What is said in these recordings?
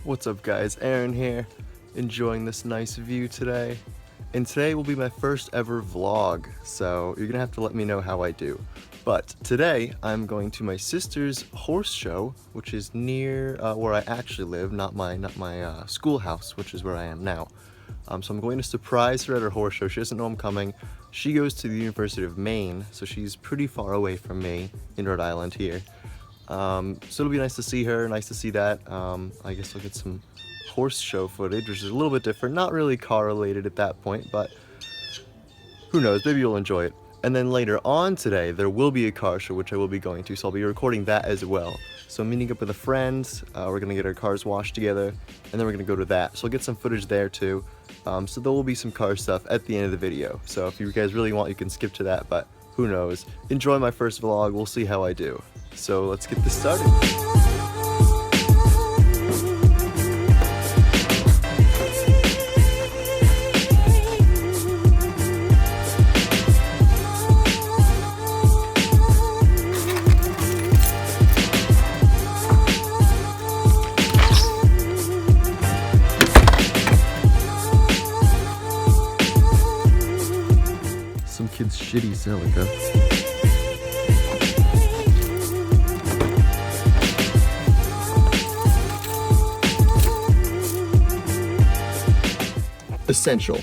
What's up guys, Aaron here, enjoying this nice view today. And today will be my first ever vlog, so you're gonna have to let me know how I do. But today I'm going to my sister's horse show, which is near where I actually live, not my schoolhouse, which is where I am now. So I'm going to surprise her at her horse show. She doesn't know I'm coming. She goes to the University of Maine, so she's pretty far away from me in Rhode Island here. So it'll be nice to see her, nice to see that. I guess I'll get some horse show footage, which is a little bit different, not really car related at that point, but who knows, maybe you'll enjoy it. And then later on today, there will be a car show, which I will be going to, so I'll be recording that as well. So I'm meeting up with a friend, we're gonna get our cars washed together, and then we're gonna go to that. So I'll get some footage there too. So there will be some car stuff at the end of the video. So if you guys really want, you can skip to that, but who knows. Enjoy my first vlog, we'll see how I do. So let's get this started. Some kid's shitty Celica. Essential.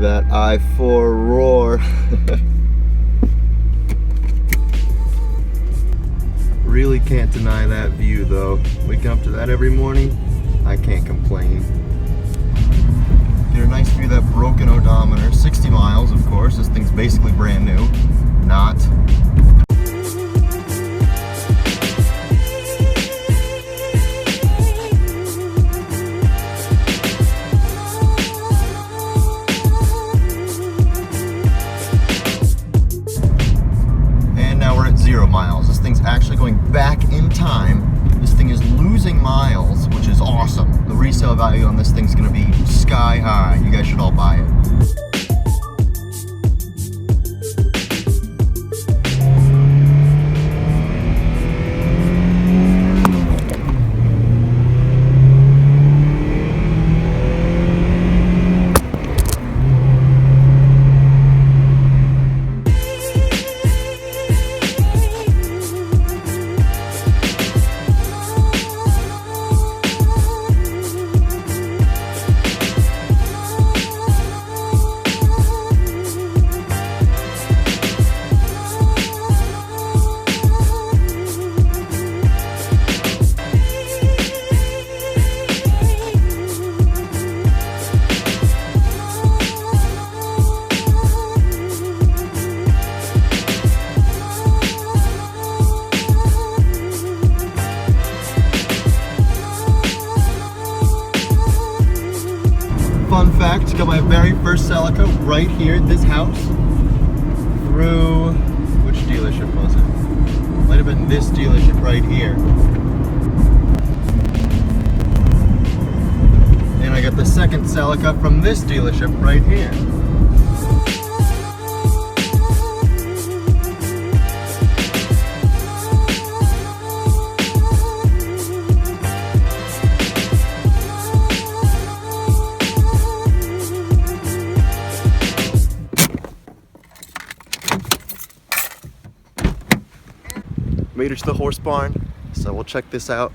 That I-4 roar. Really can't deny that view though. Waking up to that every morning, I can't complain. Get a nice view of that broken odometer. 60 miles, of course. This thing's basically brand new. Not. Miles. This thing's actually going back in time. This thing is losing miles, which is awesome. The resale value on this thing's gonna be sky high. You guys should all buy it. Fun fact, got my very first Celica right here at this house through, which dealership was it? Might have been this dealership right here. And I got the second Celica from this dealership right here. Made it to the horse barn, so we'll check this out.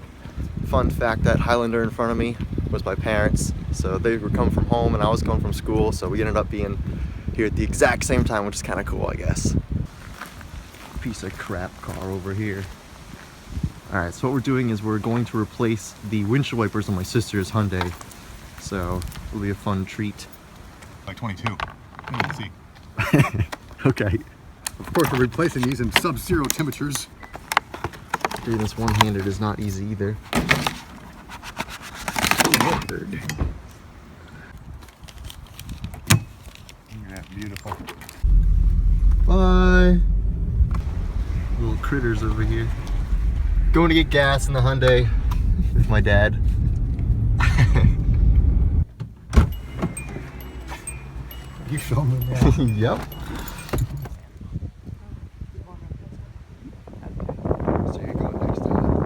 Fun fact, that Highlander in front of me was my parents, so they were coming from home and I was coming from school, so we ended up being here at the exact same time, which is kind of cool, I guess. Piece of crap car over here. Alright, so what we're doing is we're going to replace the windshield wipers on my sister's Hyundai, so it'll be a fun treat. Like 22, let's see. Okay. Of course, we're replacing these in sub-zero temperatures. Doing this one-handed is not easy either. Yeah, beautiful. Bye. Little critters over here. Going to get gas in the Hyundai with my dad. You show me that. Yep. So you're going next time.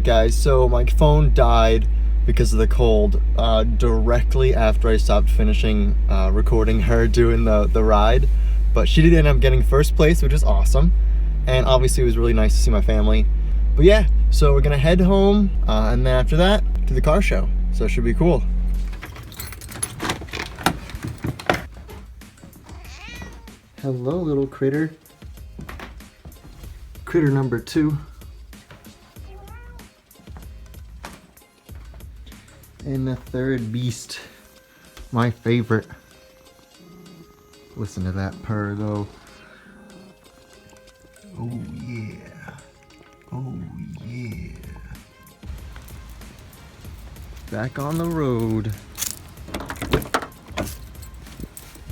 guys, so my phone died because of the cold directly after I stopped finishing recording her doing the ride. But she did end up getting first place, which is awesome. And obviously it was really nice to see my family. But yeah, so we're gonna head home and then after that to the car show. So it should be cool. Hello, little critter. Critter number 2. And the third beast, my favorite. Listen to that purr though. Oh yeah. Oh yeah. Back on the road.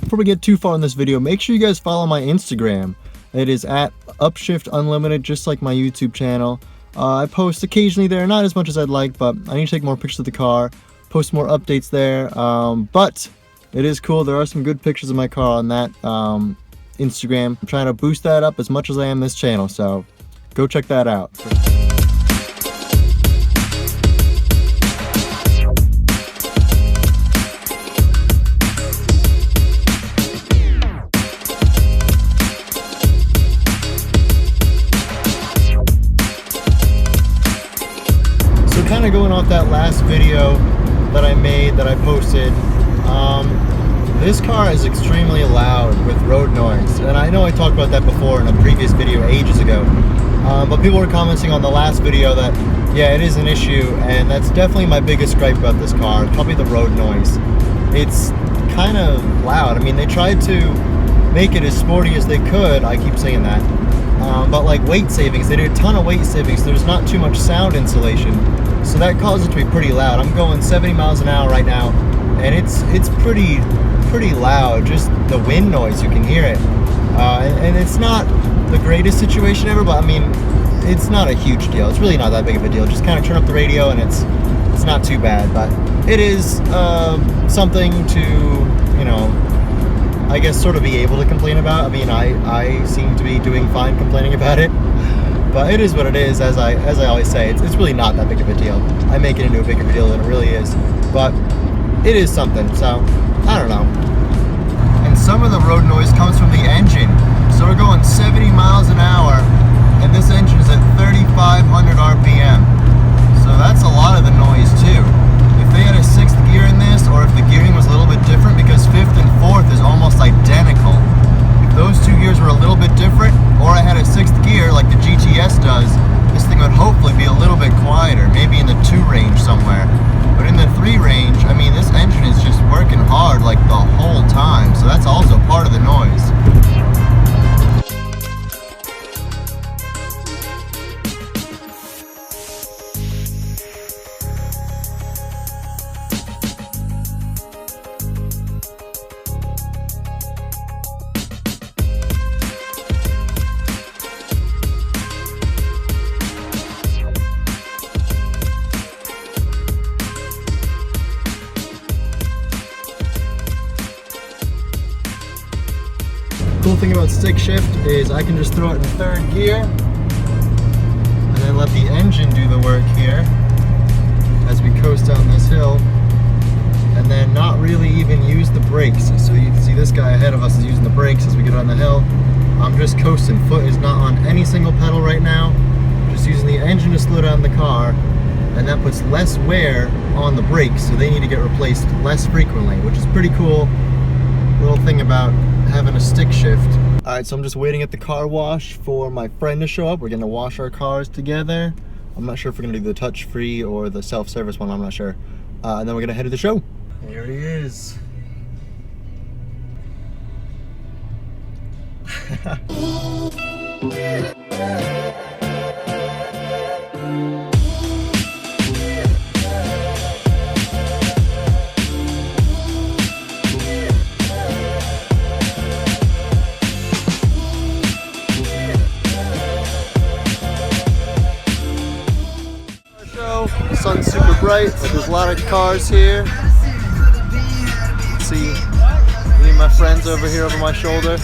Before we get too far in this video, make sure you guys follow my Instagram. It is at Upshift Unlimited, just like my YouTube channel. I post occasionally there, not as much as I'd like, but I need to take more pictures of the car, post more updates there. But it is cool. There are some good pictures of my car on that Instagram. I'm trying to boost that up as much as I am this channel, so go check that out. Kind of going off that last video that I made, that I posted, this car is extremely loud with road noise, and I know I talked about that before in a previous video ages ago, but people were commenting on the last video that yeah, it is an issue, and that's definitely my biggest gripe about this car, probably the road noise. It's kind of loud. I mean, they tried to make it as sporty as they could, I keep saying that, but like weight savings, they did a ton of weight savings, so there's not too much sound insulation. So that caused it to be pretty loud. I'm going 70 miles an hour right now, and it's pretty loud. Just the wind noise, you can hear it. And it's not the greatest situation ever, but I mean, it's not a huge deal. It's really not that big of a deal. Just kind of turn up the radio and it's not too bad, but it is something to, you know, I guess sort of be able to complain about. I mean, I seem to be doing fine complaining about it. But it is what it is, as I always say, it's really not that big of a deal. I make it into a bigger deal than it really is. But it is something, so I don't know. And some of the road noise comes from the engine. So we're going 70 miles an hour, and this engine is at 3,500 RPM. So that's a lot of the noise too. If they had a 6th gear in this, or if the gearing was a little bit different, because 5th and 4th is almost identical. Those 2 gears were a little bit different, or I had a 6th gear like the GTS does, this thing would hopefully be a little bit quieter, maybe in the 2 range somewhere. But in the 3 range, I mean, this engine is just working hard like the whole time, so that's also part of the noise. Cool thing about stick shift is I can just throw it in 3rd gear and then let the engine do the work here as we coast down this hill, and then not really even use the brakes. So you can see this guy ahead of us is using the brakes as we get on the hill. I'm just coasting. Foot is not on any single pedal right now, just using the engine to slow down the car, and that puts less wear on the brakes, so they need to get replaced less frequently, which is pretty cool little thing about having a stick shift. Alright, so I'm just waiting at the car wash for my friend to show up. We're gonna wash our cars together. I'm not sure if we're gonna do the touch-free or the self-service one, I'm not sure. And then we're gonna head to the show. Here he is. The sun's super bright, so there's a lot of cars here. See me and my friends over here over my shoulder.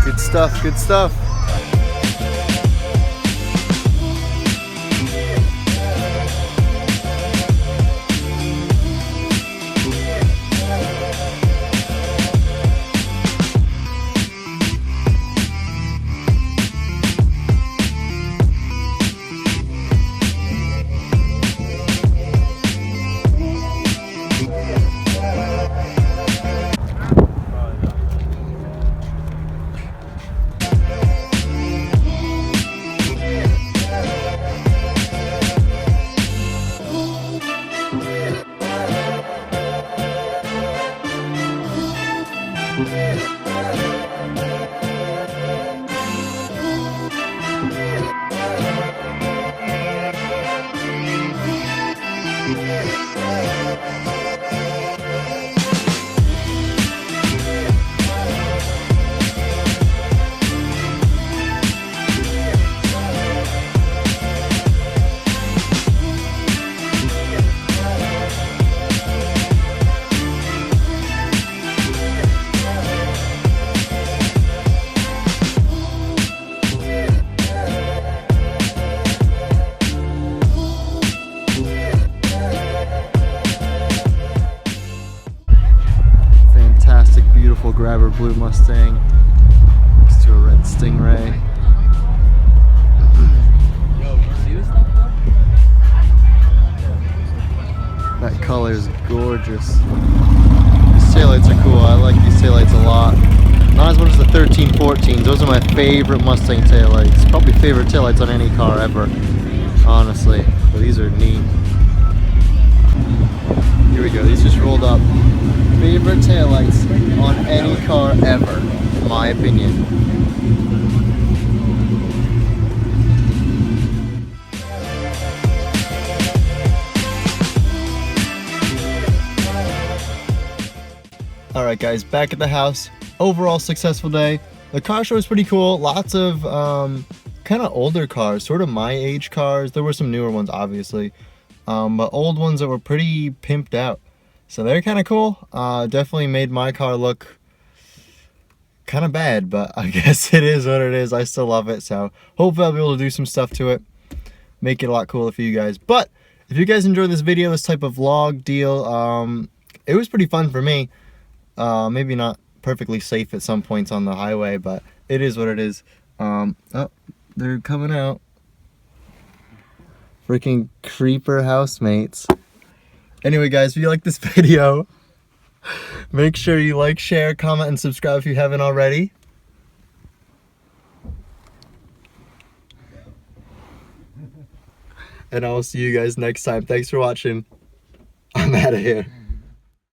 Good stuff, good stuff. Fantastic, beautiful grabber blue Mustang next to a red Stingray. That color is gorgeous. These taillights are cool. I like these taillights a lot. Not as much as the 1314s. Those are my favorite Mustang taillights. Probably favorite taillights on any car ever, honestly. But these are neat. Here we go. These just rolled up. Favorite taillights on any car ever, in my opinion. Alright guys, back at the house. Overall successful day. The car show was pretty cool. Lots of kind of older cars, sort of my age cars. There were some newer ones obviously, but old ones that were pretty pimped out. So they're kind of cool. Definitely made my car look kind of bad, but I guess it is what it is. I still love it, so hopefully I'll be able to do some stuff to it, make it a lot cooler for you guys. But if you guys enjoyed this video, this type of vlog deal, it was pretty fun for me. Maybe not perfectly safe at some points on the highway, but it is what it is. Oh, they're coming out. Freaking creeper housemates. Anyway guys, if you like this video, make sure you like, share, comment, and subscribe if you haven't already. And I will see you guys next time. Thanks for watching. I'm out of here.